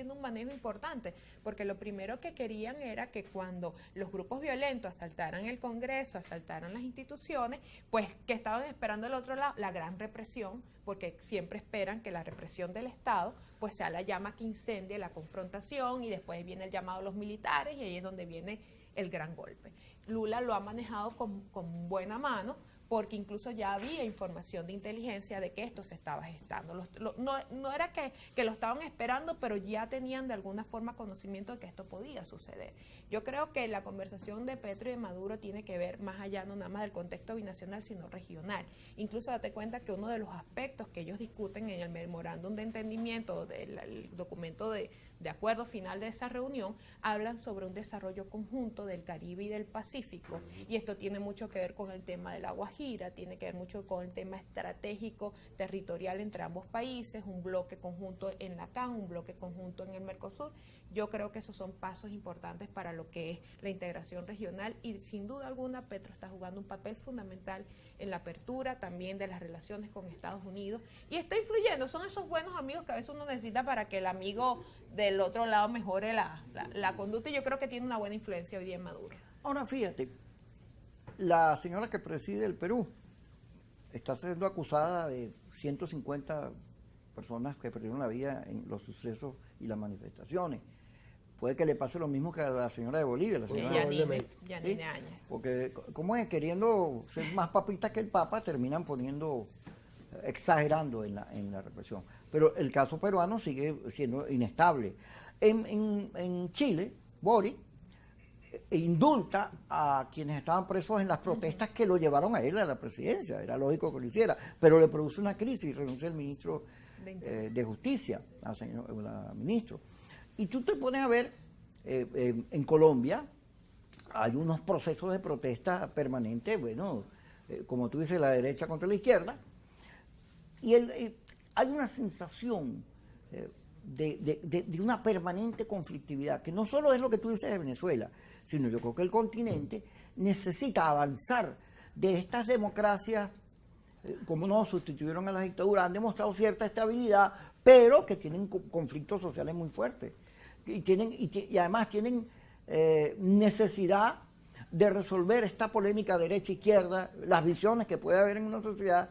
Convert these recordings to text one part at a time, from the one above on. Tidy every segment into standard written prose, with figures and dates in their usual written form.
un manejo importante, porque lo primero que querían era que cuando los grupos violentos asaltaran el Congreso, asaltaran las instituciones, pues que estaban esperando al otro lado la gran represión, porque siempre esperan que la represión del Estado pues sea la llama que incendie la confrontación y después viene el llamado a los militares y ahí es donde viene el gran golpe. Lula lo ha manejado con buena mano, porque incluso ya había información de inteligencia de que esto se estaba gestando. No era que lo estaban esperando, pero ya tenían de alguna forma conocimiento de que esto podía suceder. Yo creo que la conversación de Petro y de Maduro tiene que ver más allá, no nada más del contexto binacional, sino regional. Incluso date cuenta que uno de los aspectos que ellos discuten en el memorándum de entendimiento, del documento de acuerdo final de esa reunión, hablan sobre un desarrollo conjunto del Caribe y del Pacífico, y esto tiene mucho que ver con el tema de la Guajira, tiene que ver mucho con el tema estratégico territorial entre ambos países, un bloque conjunto en la CAN, un bloque conjunto en el Mercosur. Yo creo que esos son pasos importantes para lo que es la integración regional y sin duda alguna Petro está jugando un papel fundamental en la apertura también de las relaciones con Estados Unidos y está influyendo, son esos buenos amigos que a veces uno necesita para que el amigo del otro lado mejore la conducta y yo creo que tiene una buena influencia hoy día en Maduro. Ahora fíjate, la señora que preside el Perú está siendo acusada de 150 personas que perdieron la vida en los sucesos y las manifestaciones. Puede que le pase lo mismo que a la señora de Bolivia, la señora Yanine Áñez. Porque, como es, queriendo ser más papistas que el Papa, terminan exagerando en la represión. Pero el caso peruano sigue siendo inestable. En Chile, Boric indulta a quienes estaban presos en las protestas que lo llevaron a él a la presidencia, era lógico que lo hiciera, pero le produce una crisis y renuncia el ministro de Justicia, la ministro. Y tú te pones a ver, en Colombia hay unos procesos de protesta permanentes, bueno, como tú dices, la derecha contra la izquierda, y hay una sensación de una permanente conflictividad, que no solo es lo que tú dices de Venezuela, sino yo creo que el continente necesita avanzar de estas democracias, como no sustituyeron a las dictaduras, han demostrado cierta estabilidad, pero que tienen conflictos sociales muy fuertes, y además tienen necesidad de resolver esta polémica derecha-izquierda, las visiones que puede haber en una sociedad,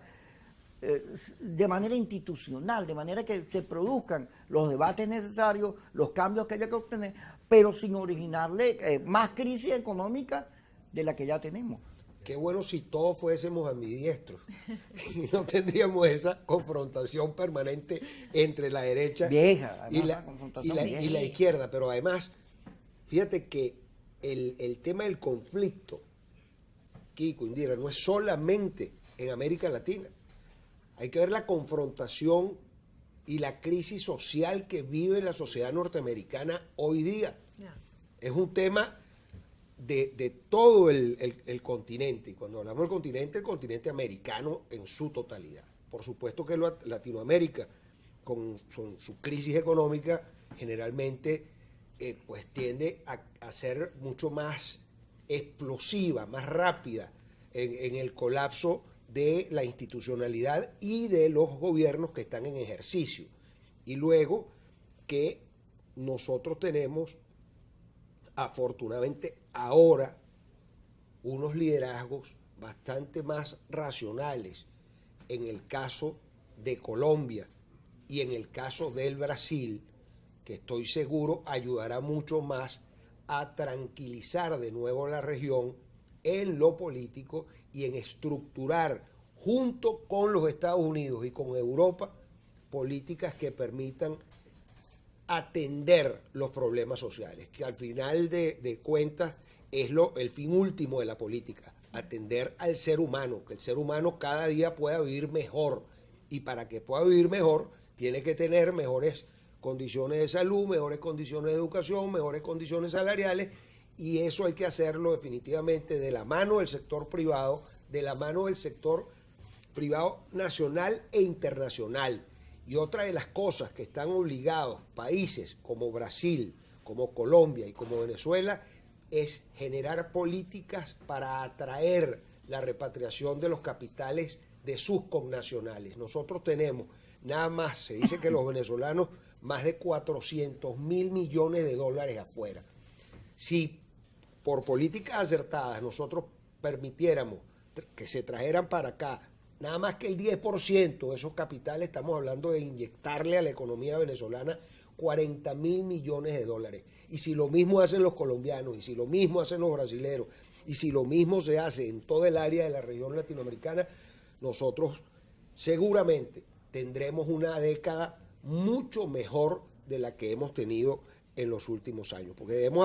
de manera institucional, de manera que se produzcan los debates necesarios, los cambios que haya que obtener, pero sin originarle más crisis económica de la que ya tenemos. Qué bueno si todos fuésemos ambidiestros y no tendríamos esa confrontación permanente entre la derecha y la izquierda. Pero además, fíjate que el tema del conflicto, Kiko, Indira, no es solamente en América Latina. Hay que ver la confrontación y la crisis social que vive la sociedad norteamericana hoy día. Yeah. Es un tema de todo el continente. Y cuando hablamos del continente, el continente americano en su totalidad. Por supuesto que Latinoamérica, con su crisis económica, generalmente pues tiende a ser mucho más explosiva, más rápida en el colapso de la institucionalidad y de los gobiernos que están en ejercicio. Y luego que nosotros tenemos, afortunadamente ahora, unos liderazgos bastante más racionales en el caso de Colombia y en el caso del Brasil, que estoy seguro ayudará mucho más a tranquilizar de nuevo la región en lo político y en estructurar junto con los Estados Unidos y con Europa políticas que permitan atender los problemas sociales, que al final de cuentas es el fin último de la política, atender al ser humano, que el ser humano cada día pueda vivir mejor, y para que pueda vivir mejor tiene que tener mejores condiciones de salud, mejores condiciones de educación, mejores condiciones salariales, y eso hay que hacerlo definitivamente de la mano del sector privado, de la mano del sector privado nacional e internacional. Y otra de las cosas que están obligados países como Brasil, como Colombia y como Venezuela es generar políticas para atraer la repatriación de los capitales de sus connacionales. Nosotros tenemos, nada más, se dice que los venezolanos más de 400.000 millones de dólares afuera. Si por políticas acertadas nosotros permitiéramos que se trajeran para acá nada más que el 10% de esos capitales, estamos hablando de inyectarle a la economía venezolana 40.000 millones de dólares. Y si lo mismo hacen los colombianos, y si lo mismo hacen los brasileros, y si lo mismo se hace en todo el área de la región latinoamericana, nosotros seguramente tendremos una década mucho mejor de la que hemos tenido en los últimos años. Porque debemos